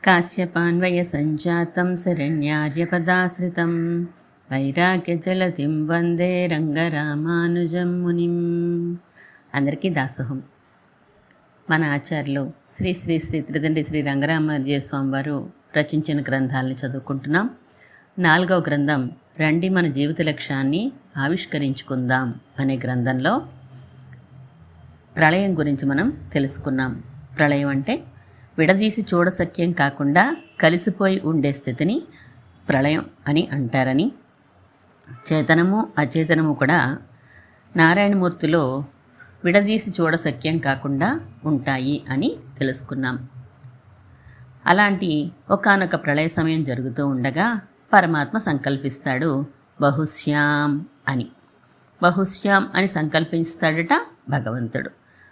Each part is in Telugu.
కాశ్యపాన్వయ సంజాతం శరణ్యార్యపదాశ్రితం వైరాగ్యజలతిం వందే రంగరామానుజం మునిం. అందరికీ దాసోహం. మన ఆచార్యులు శ్రీ శ్రీ శ్రీ త్రిదండి శ్రీ రంగరామానుజ స్వామి వారు రచించిన గ్రంథాలను చదువుకుంటున్నాం. 4వ గ్రంథం రండి మన జీవిత లక్ష్యాన్ని ఆవిష్కరించుకుందాం అనే గ్రంథంలో ప్రళయం గురించి మనం తెలుసుకున్నాం. ప్రళయం అంటే విడదీసి చూడసఖ్యం కాకుండా కలిసిపోయి ఉండే స్థితిని ప్రళయం అని అంటారని, చేతనము అచేతనము కూడా నారాయణమూర్తిలో విడదీసి చూడసఖ్యం కాకుండా ఉంటాయి అని తెలుసుకున్నాం. అలాంటి ఒకానొక ప్రళయ సమయం జరుగుతూ ఉండగా పరమాత్మ సంకల్పిస్తాడు బహుశ్యాం అని. బహుశ్యాం అని సంకల్పిస్తాడట భగవంతుడు.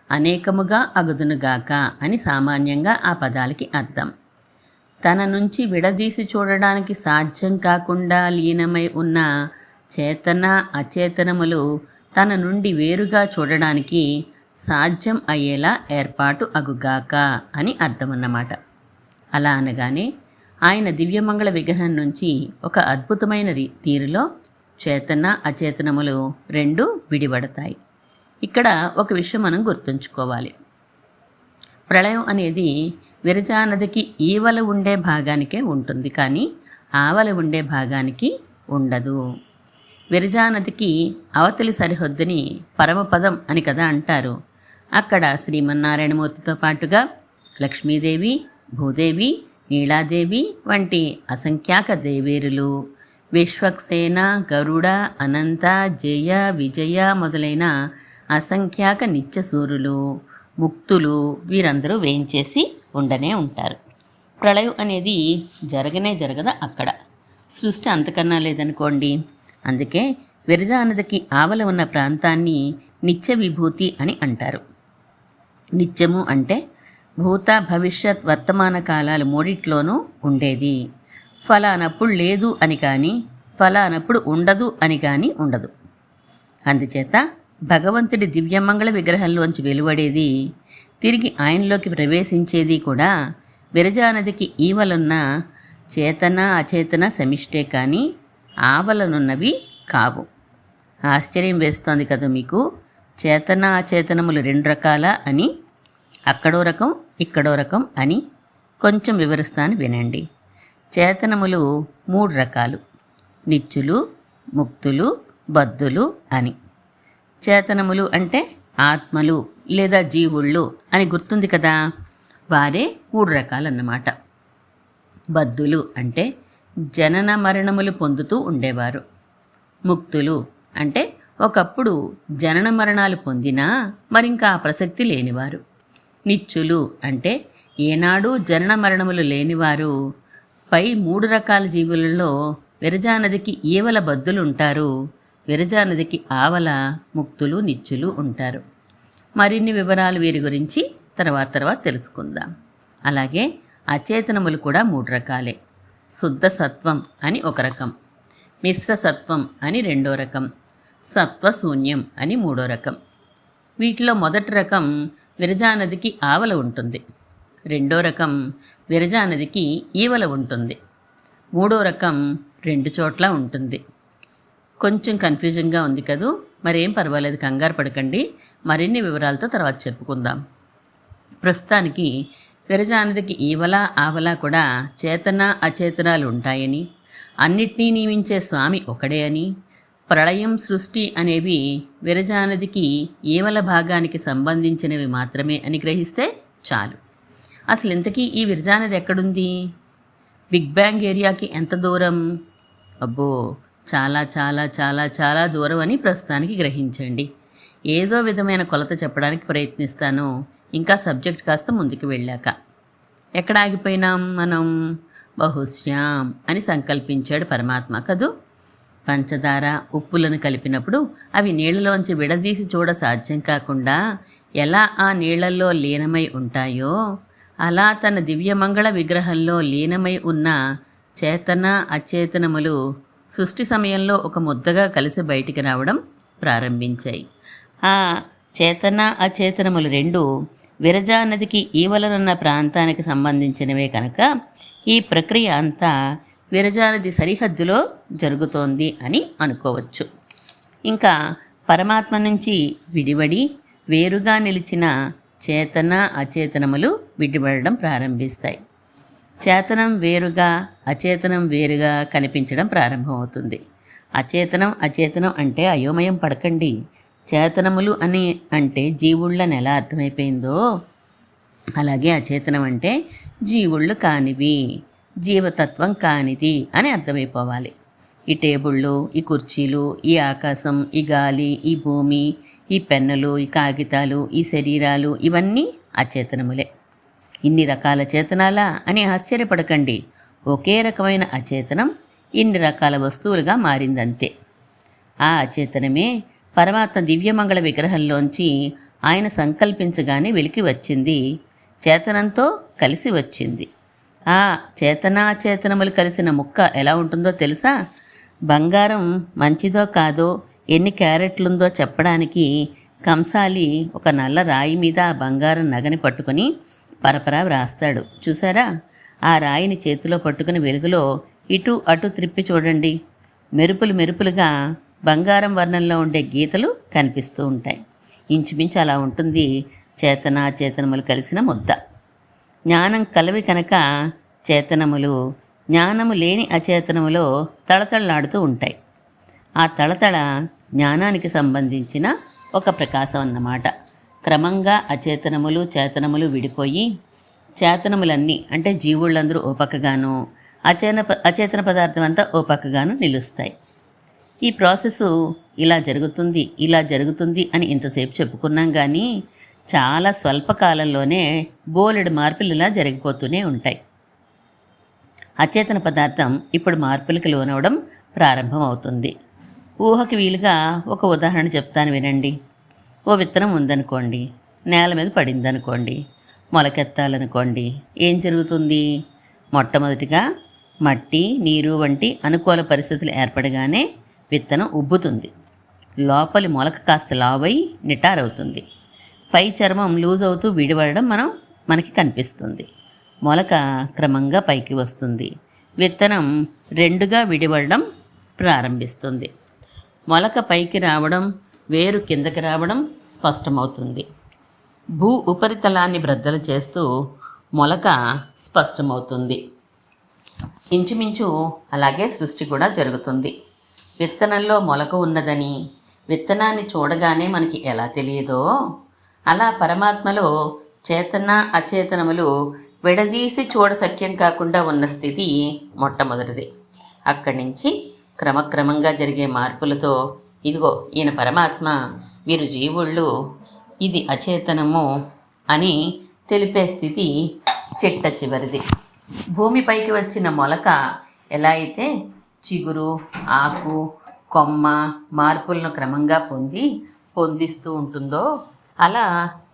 అనేకముగా అగుదునుగాక అని సామాన్యంగా ఆ పదాలకి అర్థం. తన నుంచి విడదీసి చూడడానికి సాధ్యం కాకుండా లీనమై ఉన్న చేతన అచేతనములు తన నుండి వేరుగా చూడడానికి సాధ్యం అయ్యేలా ఏర్పాటు అగుగాక అని అర్థమన్నమాట. అలా అనగానే ఆయన దివ్యమంగళ విగ్రహం నుంచి ఒక అద్భుతమైన తీరులో చేతన అచేతనములు రెండు విడిపడతాయి. ఇక్కడ ఒక విషయం మనం గుర్తుంచుకోవాలి. ప్రళయం అనేది విరజానదికి ఈవల ఉండే భాగానికే ఉంటుంది, కానీ ఆవల ఉండే భాగానికి ఉండదు. విరజానదికి అవతలి సరిహద్దుని పరమపదం అని కదా అంటారు. అక్కడ శ్రీమన్నారాయణమూర్తితో పాటుగా లక్ష్మీదేవి, భూదేవి, నీలాదేవి వంటి అసంఖ్యాక దేవేరులు, విశ్వక్సేన, గరుడ, అనంత, జయ, విజయ మొదలైన అసంఖ్యాక నిత్యసూరులు, ముక్తులు వీరందరూ వేయించేసి ఉండనే ఉంటారు. ప్రళయం అనేది జరగదా అక్కడ. సృష్టి అంతకన్నా లేదనుకోండి. అందుకే విరజానదికి ఆవల ఉన్న ప్రాంతాన్ని నిత్య విభూతి అని అంటారు. నిత్యము అంటే భూత, భవిష్యత్, వర్తమాన కాలాలు మూడిట్లోనూ ఉండేది. ఫలానప్పుడు లేదు అని కానీ, ఫలానప్పుడు ఉండదు అని కానీ ఉండదు. అందుచేత భగవంతుడి దివ్యమంగళ విగ్రహంలోంచి వెలువడేది, తిరిగి ఆయనలోకి ప్రవేశించేది కూడా విరజానదికి ఈవలున్న చేతన అచేతన సమిష్టే కానీ ఆవలనున్నవి కావు. ఆశ్చర్యం వేస్తోంది కదా మీకు. చేతన అచేతనములు 2 రకాల అని, అక్కడో రకం ఇక్కడో రకం అని కొంచెం వివరిస్తాను వినండి. చేతనములు 3 రకాలు: నిత్యులు, ముక్తులు, బద్ధులు అని. చేతనములు అంటే ఆత్మలు లేదా జీవుళ్ళు అని గుర్తుంది కదా, వారే 3 రకాలన్నమాట. బద్ధులు అంటే జనన మరణములు పొందుతూ ఉండేవారు. ముక్తులు అంటే ఒకప్పుడు జనన మరణాలు పొందినా మరింకా ప్రసక్తి లేనివారు. నిత్యులు అంటే ఏనాడు జనన మరణములు లేనివారు. పై 3 రకాల జీవులలో విరజానదికి ఈవల బద్ధులు ఉంటారు, విరజానదికి ఆవల ముక్తులు, నిత్యులు ఉంటారు. మరిన్ని వివరాలు వీరి గురించి తర్వాత తెలుసుకుందాం. అలాగే అచేతనములు కూడా 3 రకాలే. శుద్ధ సత్వం అని ఒక రకం, మిశ్ర సత్వం అని 2వ రకం, సత్వశూన్యం అని 3వ రకం. వీటిలో మొదటి రకం విరజానదికి ఆవల ఉంటుంది, 2వ రకం విరజానదికి ఈవల ఉంటుంది, 3వ రకం 2 చోట్ల ఉంటుంది. కొంచెం కన్ఫ్యూజన్గా ఉంది కదూ, మరేం పర్వాలేదు, కంగారు పడకండి. మరిన్ని వివరాలతో తర్వాత చెప్పుకుందాం. ప్రస్తుతానికి విరజానదికి ఈవల ఆవల కూడా చేతన అచేతనాలు ఉంటాయని, అన్నిటినీ నియమించే స్వామి ఒకడే అని, ప్రళయం సృష్టి అనేవి విరజానదికి ఈవల భాగానికి సంబంధించినవి మాత్రమే అని గ్రహిస్తే చాలు. అసలు ఇంతకీ ఈ విరజానది ఎక్కడుంది? బిగ్ బ్యాంగ్ ఏరియాకి ఎంత దూరం? అబ్బో, చాలా చాలా చాలా చాలా దూరం అని ప్రస్తుతానికి గ్రహించండి. ఏదో విధమైన కొలత చెప్పడానికి ప్రయత్నిస్తాను, ఇంకా సబ్జెక్ట్ కాస్త ముందుకు వెళ్ళాక. ఎక్కడ ఆగిపోయినాం మనం? బహుశ్యాం అని సంకల్పించాడు పరమాత్మ కదూ. పంచదార, ఉప్పులను కలిపినప్పుడు అవి నీళ్లలోంచి విడదీసి చూడ సాధ్యం కాకుండా ఎలా ఆ నీళ్లలో లీనమై ఉంటాయో, అలా తన దివ్యమంగళ విగ్రహంలో లీనమై ఉన్న చేతన అచేతనములు సృష్టి సమయంలో ఒక ముద్దగా కలిసి బయటికి రావడం ప్రారంభించాయి. ఆ చేతన అచేతనములు 2 విరజా నదికి ఈవలనున్న ప్రాంతానికి సంబంధించినవే కనుక ఈ ప్రక్రియ అంతా విరజా నది సరిహద్దులో జరుగుతోంది అని అనుకోవచ్చు. ఇంకా పరమాత్మ నుంచి విడివడి వేరుగా నిలిచిన చేతన అచేతనములు విడిపడడం ప్రారంభిస్తాయి. చేతనం వేరుగా అచేతనం వేరుగా కనిపించడం ప్రారంభమవుతుంది. అచేతనం అంటే అయోమయం పడకండి. చేతనములు అని అంటే జీవుళ్ళని ఎలా అర్థమైపోయిందో అలాగే అచేతనం అంటే జీవుళ్ళు కానివి, జీవతత్వం కానిది అని అర్థమైపోవాలి. ఈ టేబుళ్ళు, ఈ కుర్చీలు, ఈ ఆకాశం, ఈ గాలి, ఈ భూమి, ఈ పెన్నులు, ఈ కాగితాలు, ఈ శరీరాలు ఇవన్నీ అచేతనములే. ఇన్ని రకాల చేతనాలా అని ఆశ్చర్యపడకండి. ఒకే రకమైన అచేతనం ఇన్ని రకాల వస్తువులుగా మారిందంతే. ఆ అచేతనమే పరమాత్మ దివ్యమంగళ విగ్రహంలోంచి ఆయన సంకల్పించగానే వెలికి వచ్చింది, చేతనంతో కలిసి వచ్చింది. ఆ చేతనాచేతనములు కలిసిన ముక్క ఎలా ఉంటుందో తెలుసా? బంగారం మంచిదో కాదో, ఎన్ని క్యారెట్లుందో చెప్పడానికి కంసాలి ఒక నల్ల రాయి మీద ఆ బంగారం నగని పట్టుకొని పరపరా వ్రాస్తాడు. చూసారా? ఆ రాయిని చేతిలో పట్టుకుని వెలుగులో ఇటు అటు త్రిప్పి చూడండి. మెరుపులుగా బంగారం వర్ణంలో ఉండే గీతలు కనిపిస్తూ ఉంటాయి. ఇంచుమించు అలా ఉంటుంది చేతనాచేతనములు కలిసిన ముద్ద. జ్ఞానం కలవి కనుక చేతనములు, జ్ఞానము లేని అచేతనములో తళతళలాడుతూ ఉంటాయి. ఆ తళతళ జ్ఞానానికి సంబంధించిన ఒక ప్రకాశం అన్నమాట. క్రమంగా అచేతనములు చేతనములు విడిపోయి చేతనములన్నీ అంటే జీవుళ్ళందరూ ఓ పక్కగాను, అచేతన పదార్థం అంతా ఓ పక్కగాను నిలుస్తాయి. ఈ ప్రాసెస్ ఇలా జరుగుతుంది అని ఇంతసేపు చెప్పుకున్నాం. కానీ చాలా స్వల్ప కాలంలోనే బోలెడు మార్పులు ఇలా జరిగిపోతూనే ఉంటాయి. అచేతన పదార్థం ఇప్పుడు మార్పులకు లోనవడం ప్రారంభమవుతుంది. ఊహకి వీలుగా ఒక ఉదాహరణ చెప్తాను వినండి. ఓ విత్తనం ఉందనుకోండి, నేల మీద పడిందనుకోండి, మొలకెత్తాలనుకోండి. ఏం జరుగుతుంది? మొట్టమొదటిగా మట్టి, నీరు వంటి అనుకూల పరిస్థితులు ఏర్పడగానే విత్తనం ఉబ్బుతుంది. లోపలి మొలక కాస్త లావై నిటారవుతుంది. పై చర్మం లూజ్ అవుతూ విడిపడడం మనకి కనిపిస్తుంది. మొలక క్రమంగా పైకి వస్తుంది. విత్తనం రెండుగా విడిపడడం ప్రారంభిస్తుంది. మొలక పైకి రావడం, వేరు కిందకి రావడం స్పష్టమవుతుంది. భూ ఉపరితలాన్ని బ్రద్దలు చేస్తూ మొలక స్పష్టమవుతుంది. ఇంచుమించు అలాగే సృష్టి కూడా జరుగుతుంది. విత్తనంలో మొలక ఉన్నదని విత్తనాన్ని చూడగానే మనకి ఎలా తెలియదో అలా పరమాత్మలో చేతన అచేతనములు విడదీసి చూడసఖ్యం కాకుండా ఉన్న స్థితి మొట్టమొదటిది. అక్కడి నుంచి క్రమక్రమంగా జరిగే మార్పులతో ఇదిగో ఈయన పరమాత్మ, వీరు జీవుళ్ళు, ఇది అచేతనము అని తెలిపే స్థితి చిట్ట చివరిది. భూమిపైకి వచ్చిన మొలక ఎలా అయితే చిగురు, ఆకు, కొమ్మ మార్పులను క్రమంగా పొందిస్తూ ఉంటుందో అలా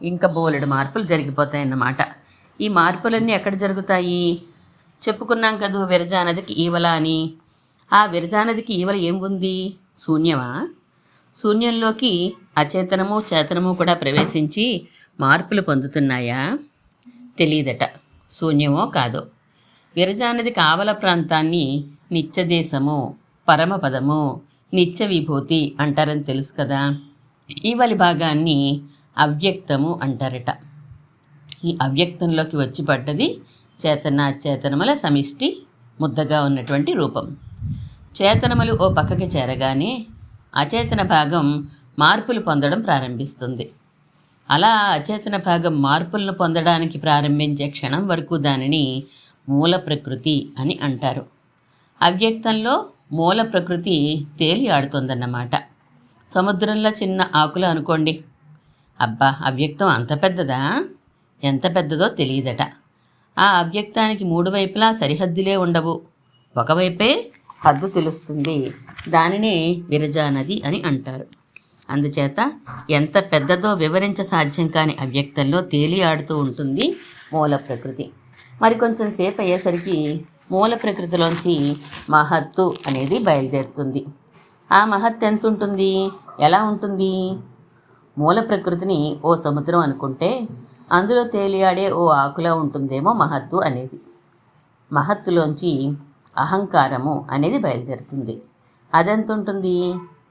ఇంకా బోలెడు మార్పులు జరిగిపోతాయన్నమాట. ఈ మార్పులన్నీ ఎక్కడ జరుగుతాయి? చెప్పుకున్నాం కదూ విరజానదికి ఈవల అని. ఆ విరజానదికి ఈవల ఏం ఉంది? శూన్యమా? శూన్యంలోకి అచేతనము చేతనము కూడా ప్రవేశించి మార్పులు పొందుతున్నాయా? తెలియదట. శూన్యమో కాదో. విరజానది కావల ప్రాంతాన్ని నిత్యదేశము, పరమపదము, నిత్య విభూతి అంటారని తెలుసు కదా. ఈవలి భాగాన్ని అవ్యక్తము అంటారట. ఈ అవ్యక్తంలోకి వచ్చి పడ్డది చేతనాచేతనముల సమిష్టి ముద్దగా ఉన్నటువంటి రూపం. చేతనములు ఓ పక్కకి చేరగానే అచేతన భాగం మార్పులు పొందడం ప్రారంభిస్తుంది. అలా అచేతన భాగం మార్పులను పొందడానికి ప్రారంభించే క్షణం వరకు దానిని మూల ప్రకృతి అని అంటారు. అవ్యక్తంలో మూల ప్రకృతి తేలి ఆడుతుందన్నమాట. సముద్రంలో చిన్న ఆకులు అనుకోండి. అబ్బా, అవ్యక్తం అంత పెద్దదా? ఎంత పెద్దదో తెలియదట. ఆ అవ్యక్తానికి మూడు వైపులా సరిహద్దులే ఉండవు. ఒకవైపే హద్దు తెలుస్తుంది. దానినే విరజానది అని అంటారు. అందుచేత ఎంత పెద్దదో వివరించ సాధ్యం కాని అవ్యక్తంలో తేలి ఆడుతూ ఉంటుంది మూల ప్రకృతి. మరి కొంచెం సేపు అయ్యేసరికి మూల ప్రకృతిలోంచి మహత్తు అనేది బయలుదేరుతుంది. ఆ మహత్తు ఎంత ఉంటుంది? ఎలా ఉంటుంది? మూల ప్రకృతిని ఓ సముద్రం అనుకుంటే అందులో తేలియాడే ఓ ఆకులా ఉంటుందేమో మహత్తు అనేది. మహత్తులోంచి అహంకారము అనేది బయలుదేరుతుంది. అదెంత ఉంటుంది?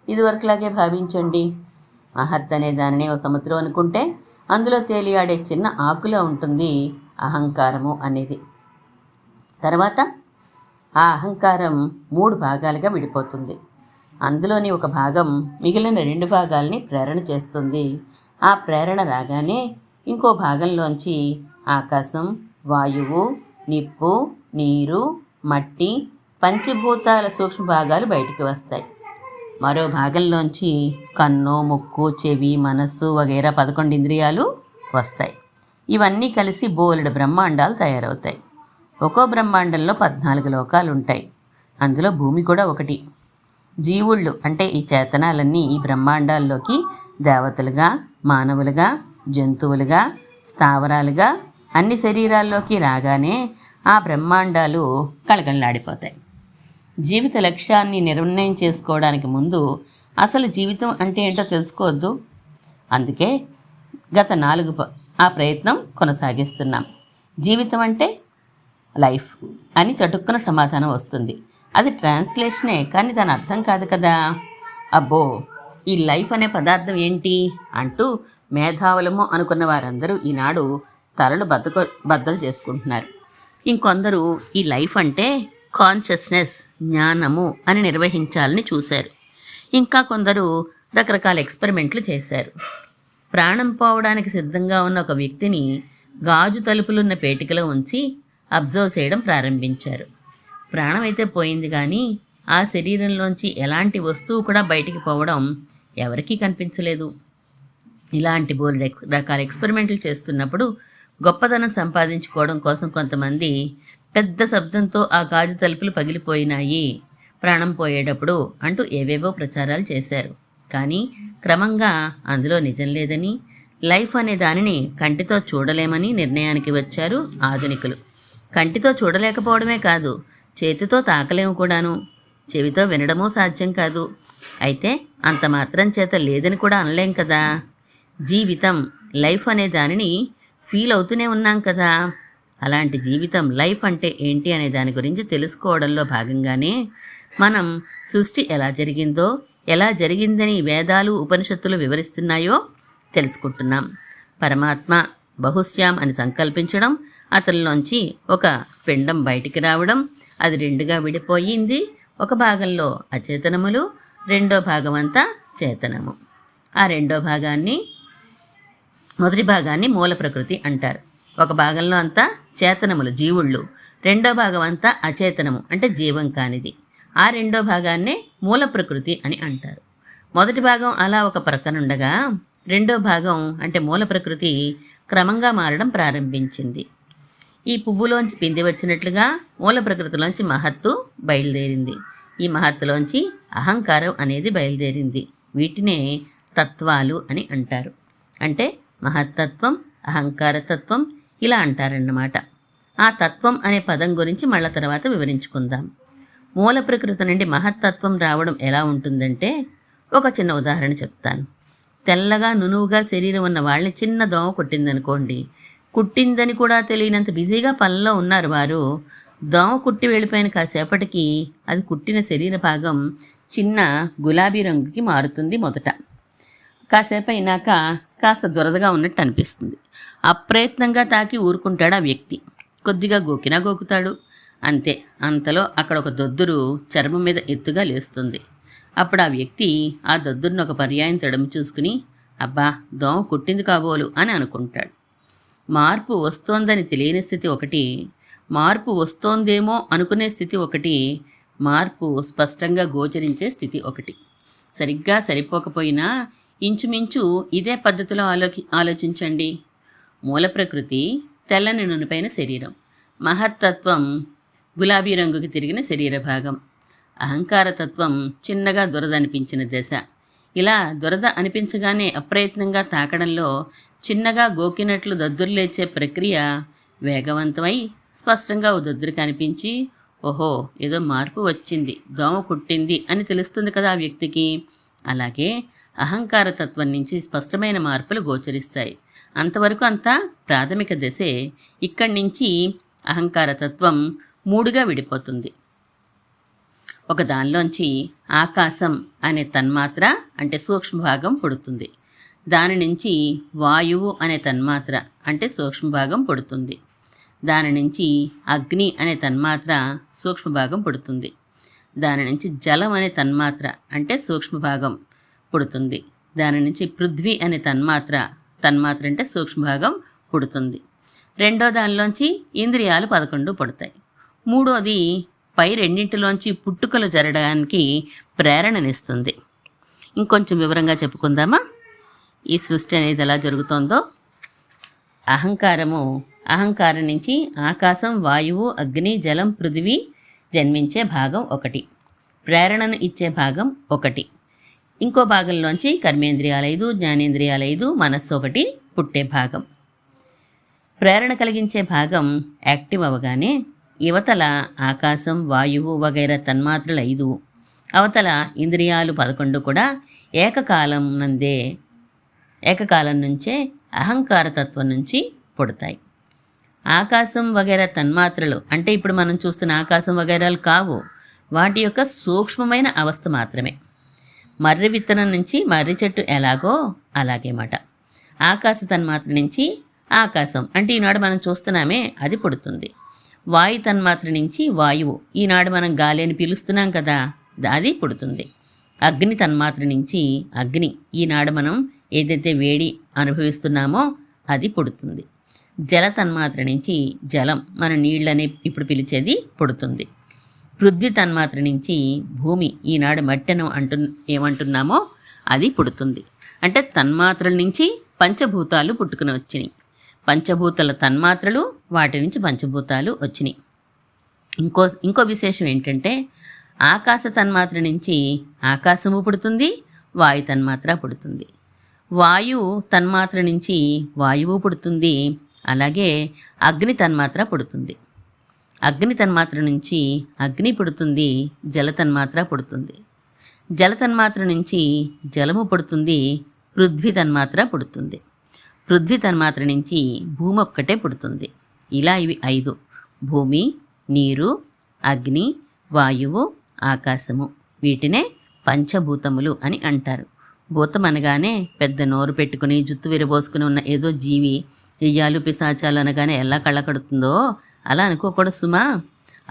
ఇదివరకులాగే భావించండి. మహత్ అనే దానిని ఓ సముద్రం అనుకుంటే అందులో తేలియాడే చిన్న ఆకులా ఉంటుంది అహంకారము అనేది. తర్వాత ఆ అహంకారం 3 భాగాలుగా విడిపోతుంది. అందులోని ఒక భాగం మిగిలిన 2 భాగాల్ని ప్రేరణ చేస్తుంది. ఆ ప్రేరణ రాగానే ఇంకో భాగంలోంచి ఆకాశం, వాయువు, నిప్పు, నీరు, మట్టి, పంచభూతాల సూక్ష్మ భాగాలు బయటికి వస్తాయి. మరో భాగంలోంచి కన్ను, ముక్కు, చెవి, మనస్సు వగైరా 11 ఇంద్రియాలు వస్తాయి. ఇవన్నీ కలిసి బోలెడు బ్రహ్మాండాలు తయారవుతాయి. ఒక్కో బ్రహ్మాండంలో 14 లోకాలు ఉంటాయి. అందులో భూమి కూడా ఒకటి. జీవుళ్ళు అంటే ఈ చేతనాలన్నీ ఈ బ్రహ్మాండాల్లోకి దేవతలుగా, మానవులుగా, జంతువులుగా, స్థావరాలుగా అన్ని శరీరాల్లోకి రాగానే ఆ బ్రహ్మాండాలు కళకళలాడిపోతాయి. జీవిత లక్ష్యాన్ని నిర్ణయం చేసుకోవడానికి ముందు అసలు జీవితం అంటే ఏంటో తెలుసుకోవద్దు. అందుకే గత 4 ఆ ప్రయత్నం కొనసాగిస్తున్నాం. జీవితం అంటే లైఫ్ అని చటుక్కున సమాధానం వస్తుంది. అది ట్రాన్స్లేషనే, కానీ దాని అర్థం కాదు కదా. అబ్బో, ఈ లైఫ్ అనే పదార్థం ఏంటి అంటూ మేధావులము అనుకున్న వారందరూ ఈనాడు తలలు బద్దలు చేసుకుంటున్నారు. ఇంకొందరు ఈ లైఫ్ అంటే కాన్షియస్నెస్, జ్ఞానము అని నిర్వహించాలని చూశారు. ఇంకా కొందరు రకరకాల ఎక్స్పెరిమెంట్లు చేశారు. ప్రాణం పోవడానికి సిద్ధంగా ఉన్న ఒక వ్యక్తిని గాజు తలుపులున్న పేటికలో ఉంచి అబ్జర్వ్ చేయడం ప్రారంభించారు. ప్రాణం అయితే పోయింది, కానీ ఆ శరీరంలోంచి ఎలాంటి వస్తువు కూడా బయటికి పోవడం ఎవరికీ కనిపించలేదు. ఇలాంటి బోల్డ్ రకాల ఎక్స్పెరిమెంట్లు చేస్తున్నప్పుడు గొప్పతనం సంపాదించుకోవడం కోసం కొంతమంది పెద్ద శబ్దంతో ఆ గాజు తలుపులు పగిలిపోయినాయి ప్రాణం పోయేటప్పుడు అంటూ ఏవేవో ప్రచారాలు చేశారు. కానీ క్రమంగా అందులో నిజం లేదని, లైఫ్ అనే దానిని కంటితో చూడలేమని నిర్ణయానికి వచ్చారు ఆధునికులు. కంటితో చూడలేకపోవడమే కాదు, చేతితో తాకలేము కూడాను, చెవితో వినడమూ సాధ్యం కాదు. అయితే అంత మాత్రం చేత లేదని కూడా అనలేం కదా. జీవితం, లైఫ్ అనే దానిని ఫీల్ అవుతూనే ఉన్నాం కదా. అలాంటి జీవితం, లైఫ్ అంటే ఏంటి అనే దాని గురించి తెలుసుకోవడంలో భాగంగానే మనం సృష్టి ఎలా జరిగిందో, ఎలా జరిగిందని వేదాలు, ఉపనిషత్తులు వివరిస్తున్నాయో తెలుసుకుంటున్నాం. పరమాత్మ బహుశ్యాం అని సంకల్పించడం, అతనిలోంచి ఒక పిండం బయటికి రావడం, అది 2గా విడిపోయింది. ఒక భాగంలో అచేతనములు, రెండో భాగం అంతా చేతనము. ఆ మొదటి భాగాన్ని మూల ప్రకృతి అంటారు. ఒక భాగంలో అంతా చేతనములు, జీవుళ్ళు, రెండో భాగం అంతా అచేతనము అంటే జీవం కానిది. ఆ రెండో భాగాన్నే మూల ప్రకృతి అని అంటారు. మొదటి భాగం అలా ఒక ప్రక్కనుండగా రెండో భాగం అంటే మూల ప్రకృతి క్రమంగా మారడం ప్రారంభించింది. ఈ పువ్వులోంచి పిండి వచ్చినట్లుగా మూల ప్రకృతిలోంచి మహత్తు బయలుదేరింది. ఈ మహత్తులోంచి అహంకారం అనేది బయలుదేరింది. వీటినే తత్వాలు అని అంటారు. అంటే మహత్తత్వం, అహంకారతత్వం ఇలా అంటారన్నమాట. ఆ తత్వం అనే పదం గురించి మళ్ళా తర్వాత వివరించుకుందాం. మూల ప్రకృతి నుండి మహత్తత్వం రావడం ఎలా ఉంటుందంటే ఒక చిన్న ఉదాహరణ చెప్తాను. తెల్లగా నునువుగా శరీరం ఉన్న వాళ్ళని చిన్న దోమ కుట్టిందనుకోండి, కుట్టిందని కూడా తెలియనంత బిజీగా పనిలో ఉన్నారు వారు. దోమ కుట్టి వెళ్ళిపోయిన కాసేపటికి అది కుట్టిన శరీర భాగం చిన్న గులాబీ రంగుకి మారుతుంది. మొదట కాసేపు అయినాక కాస్త దురదగా ఉన్నట్టు అనిపిస్తుంది. అప్రయత్నంగా తాకి ఊరుకుంటాడు ఆ వ్యక్తి. కొద్దిగా గోకినా గోకుతాడు, అంతే. అంతలో అక్కడ ఒక దొద్దురు చర్మం మీద ఎత్తుగా లేస్తుంది. అప్పుడు ఆ వ్యక్తి ఆ దొద్దురుని ఒక పర్యాయం తడము చూసుకుని, అబ్బా దోమ కుట్టింది కాబోలు అని అనుకుంటాడు. మార్పు వస్తోందని తెలియని స్థితి ఒకటి, మార్పు వస్తోందేమో అనుకునే స్థితి ఒకటి, మార్పు స్పష్టంగా గోచరించే స్థితి ఒకటి. సరిగ్గా సరిపోకపోయినా ఇంచుమించు ఇదే పద్ధతిలో ఆలోచించండి. మూల ప్రకృతి తెల్లని నునుపైన శరీరం, మహత్తత్వం గులాబీ రంగుకి తిరిగిన శరీర భాగం, అహంకారతత్వం చిన్నగా దురద అనిపించిన దశ. ఇలా దురద అనిపించగానే అప్రయత్నంగా తాకడంలో చిన్నగా గోకినట్లు దద్దురు లేచే ప్రక్రియ వేగవంతమై స్పష్టంగా ఓ దద్దురు కనిపించి, ఓహో ఏదో మార్పు వచ్చింది, దోమ కుట్టింది అని తెలుస్తుంది కదా ఆ వ్యక్తికి. అలాగే అహంకారతత్వం నుంచి స్పష్టమైన మార్పులు గోచరిస్తాయి. అంతవరకు అంతా ప్రాథమిక దశే. ఇక్కడి నుంచి అహంకారతత్వం 3గా విడిపోతుంది. ఒక దానిలోంచి ఆకాశం అనే తన్మాత్ర అంటే సూక్ష్మభాగం పుడుతుంది. దాని నుంచి వాయువు అనే తన్మాత్ర అంటే సూక్ష్మభాగం పుడుతుంది. దాని నుంచి అగ్ని అనే తన్మాత్ర సూక్ష్మభాగం పుడుతుంది. దాని నుంచి జలం అనే తన్మాత్ర అంటే సూక్ష్మభాగం పుడుతుంది. దాని నుంచి పృథ్వీ అనే తన్మాత్ర అంటే సూక్ష్మభాగం పుడుతుంది. రెండో దానిలోంచి ఇంద్రియాలు 11 పుడతాయి. మూడోది పై రెండింటిలోంచి పుట్టుకలు జరగడానికి ప్రేరణనిస్తుంది. ఇంకొంచెం వివరంగా చెప్పుకుందామా ఈ సృష్టి అనేది ఎలా జరుగుతోందో. అహంకారం నుంచి ఆకాశం, వాయువు, అగ్ని, జలం, పృథివీ జన్మించే భాగం 1, ప్రేరణను ఇచ్చే భాగం 1. ఇంకో భాగంలోంచి కర్మేంద్రియాలు 5, జ్ఞానేంద్రియాలు 5, మనస్సు 1 పుట్టే భాగం. ప్రేరణ కలిగించే భాగం యాక్టివ్ అవగానే యువతల ఆకాశం, వాయువు వగైరా తన్మాత్రలు 5, అవతల ఇంద్రియాలు 11 కూడా ఏకకాలం నుంచే అహంకారతత్వం నుంచి పుడతాయి. ఆకాశం వగైరా తన్మాత్రలు అంటే ఇప్పుడు మనం చూస్తున్న ఆకాశం వగైరాలు కావు, వాటి యొక్క సూక్ష్మమైన అవస్థ మాత్రమే. మర్రి విత్తనం నుంచి మర్రి చెట్టు ఎలాగో అలాగే మాట. ఆకాశ తన్మాత్ర నుంచి ఆకాశం అంటే ఈనాడు మనం చూస్తున్నామే అది పుడుతుంది. వాయు తన్మాత్ర నుంచి వాయువు, ఈనాడు మనం గాలి అని పిలుస్తున్నాం కదా అది పుడుతుంది. అగ్ని తన్మాత్ర నుంచి అగ్ని, ఈనాడు మనం ఏదైతే వేడి అనుభవిస్తున్నామో అది పుడుతుంది. జల తన్మాత్ర నుంచి జలం, మన నీళ్ళని ఇప్పుడు పిలిచేది పుడుతుంది. పృథ్వీ తన్మాత్ర నుంచి భూమి, ఈనాడు మట్టెను ఏమంటున్నామో అది పుడుతుంది. అంటే తన్మాత్రల నుంచి పంచభూతాలు పుట్టుకుని వచ్చినాయి. పంచభూతాల తన్మాత్రలు, వాటి నుంచి పంచభూతాలు వచ్చినాయి. ఇంకో విశేషం ఏంటంటే ఆకాశ తన్మాత్ర నుంచి ఆకాశము పుడుతుంది, వాయు తన్మాత్ర పుడుతుంది. వాయు తన్మాత్ర నుంచి వాయువు పుడుతుంది, అలాగే అగ్ని తన్మాత్ర పుడుతుంది. అగ్ని తన్మాత్ర నుంచి అగ్ని పుడుతుంది, జల తన్మాత్ర పుడుతుంది. జల తన్మాత్ర నుంచి జలము పుడుతుంది, పృథ్వీ తన్మాత్ర పుడుతుంది. పృథ్వీ తన్మాత్ర నుంచి భూమి ఒక్కటే పుడుతుంది. ఇలా ఇవి 5: భూమి, నీరు, అగ్ని, వాయువు, ఆకాశము. వీటినే పంచభూతములు అని అంటారు. భూతం అనగానే పెద్ద నోరు పెట్టుకుని జుత్తు విరబోసుకుని ఉన్న ఏదో జీవి, దెయ్యాలు పిశాచాలు అనగానే ఎలా కళ్ళకడుతుందో అలా అనుకోకూడదు సుమా.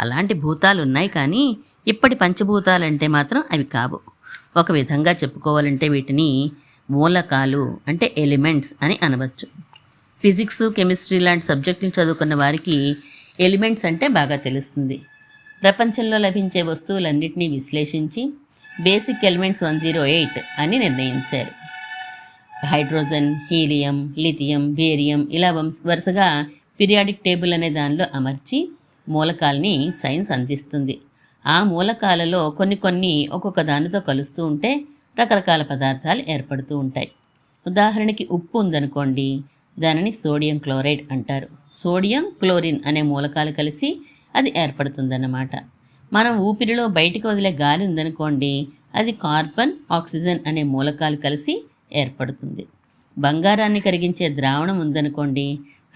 అలాంటి భూతాలు ఉన్నాయి, కానీ ఇప్పటి పంచభూతాలంటే మాత్రం అవి కావు. ఒక విధంగా చెప్పుకోవాలంటే వీటిని మూలకాలు అంటే ఎలిమెంట్స్ అని అనవచ్చు. ఫిజిక్స్, కెమిస్ట్రీ లాంటి సబ్జెక్టులు చదువుకున్న వారికి ఎలిమెంట్స్ అంటే బాగా తెలుస్తుంది. ప్రపంచంలో లభించే వస్తువులన్నింటినీ విశ్లేషించి బేసిక్ ఎలిమెంట్స్ 108 అని నిర్ణయించారు. హైడ్రోజన్, హీలియం, లిథియం, బేరియం ఇలా వరుసగా పీరియాడిక్ టేబుల్ అనే దానిలో అమర్చి మూలకాల్ని సైన్స్ అందిస్తుంది. ఆ మూలకాలలో కొన్ని ఒక్కొక్క దానితో కలుస్తూ ఉంటే రకరకాల పదార్థాలు ఏర్పడుతూ ఉంటాయి. ఉదాహరణకి ఉప్పు ఉందనుకోండి, దానిని సోడియం క్లోరైడ్ అంటారు. సోడియం, క్లోరిన్ అనే మూలకాలు కలిసి అది ఏర్పడుతుందన్నమాట. మనం ఊపిరిలో బయటికి వదిలే గాలి ఉందనుకోండి, అది కార్బన్, ఆక్సిజన్ అనే మూలకాలు కలిసి ఏర్పడుతుంది. బంగారాన్ని కరిగించే ద్రావణం ఉందనుకోండి,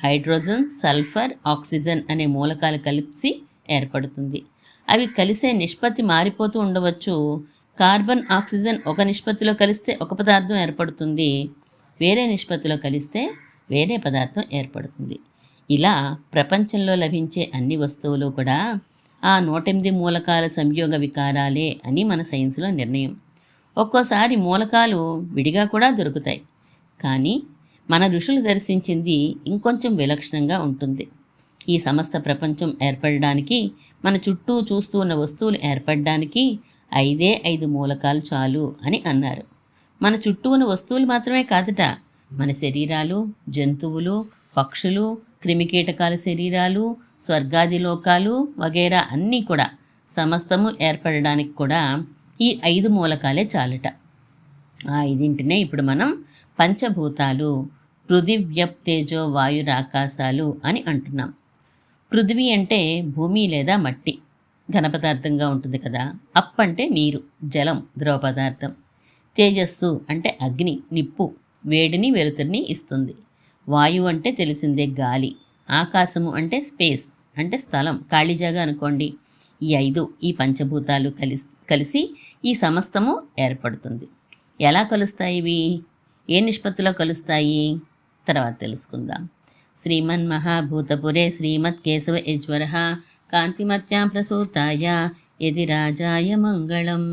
హైడ్రోజన్, సల్ఫర్, ఆక్సిజన్ అనే మూలకాలు కలిసి ఏర్పడుతుంది. అవి కలిసే నిష్పత్తి మారిపోతూ ఉండవచ్చు. కార్బన్, ఆక్సిజన్ ఒక నిష్పత్తిలో కలిస్తే ఒక పదార్థం ఏర్పడుతుంది, వేరే నిష్పత్తిలో కలిస్తే వేరే పదార్థం ఏర్పడుతుంది. ఇలా ప్రపంచంలో లభించే అన్ని వస్తువులు కూడా ఆ 108 మూలకాల సంయోగ వికారాలే అని మన సైన్స్లో నిర్ణయం. ఒక్కోసారి మూలకాలు విడిగా కూడా దొరుకుతాయి, కానీ మన ఋషులు దర్శించింది ఇంకొంచెం విలక్షణంగా ఉంటుంది. ఈ సమస్త ప్రపంచం ఏర్పడడానికి, మన చుట్టూ చూస్తూ ఉన్న వస్తువులు ఏర్పడడానికి 5 మూలకాలు చాలు అని అన్నారు. మన చుట్టూ ఉన్న వస్తువులు మాత్రమే కాదట, మన శరీరాలు, జంతువులు, పక్షులు, క్రిమికీటకాల శరీరాలు, స్వర్గాది లోకాలు వగైరా అన్నీ కూడా సమస్తము ఏర్పడడానికి కూడా ఈ 5 మూలకాలే చాలట. ఆ 5ంటినే ఇప్పుడు మనం పంచభూతాలు, పృథివ్యప్తేజో వాయురాకాశాలు అని అంటున్నాం. పృథివీ అంటే భూమి లేదా మట్టి, ఘనపదార్థంగా ఉంటుంది కదా. అప్ అంటే నీరు, జలం, ద్రవ పదార్థం. తేజస్సు అంటే అగ్ని, నిప్పు, వేడిని వెలుతురిని ఇస్తుంది. వాయువు అంటే తెలిసిందే గాలి, ఆకాశము అంటే స్పేస్ అంటే స్థలం, ఖాళీ జాగా అనుకోండి. ఈ 5 ఈ పంచభూతాలు కలిసి ఈ సమస్తము ఏర్పడుతుంది. ఎలా కలుస్తాయి ఇవి? ఏ నిష్పత్తిలో కలుస్తాయి? తర్వాత తెలుసుకుందాం. శ్రీమన్మహాభూతపురే శ్రీమత్కేశవ యజ్వర కాంతిమత్యాం ప్రసూతాయ యది రాజాయ మంగళం.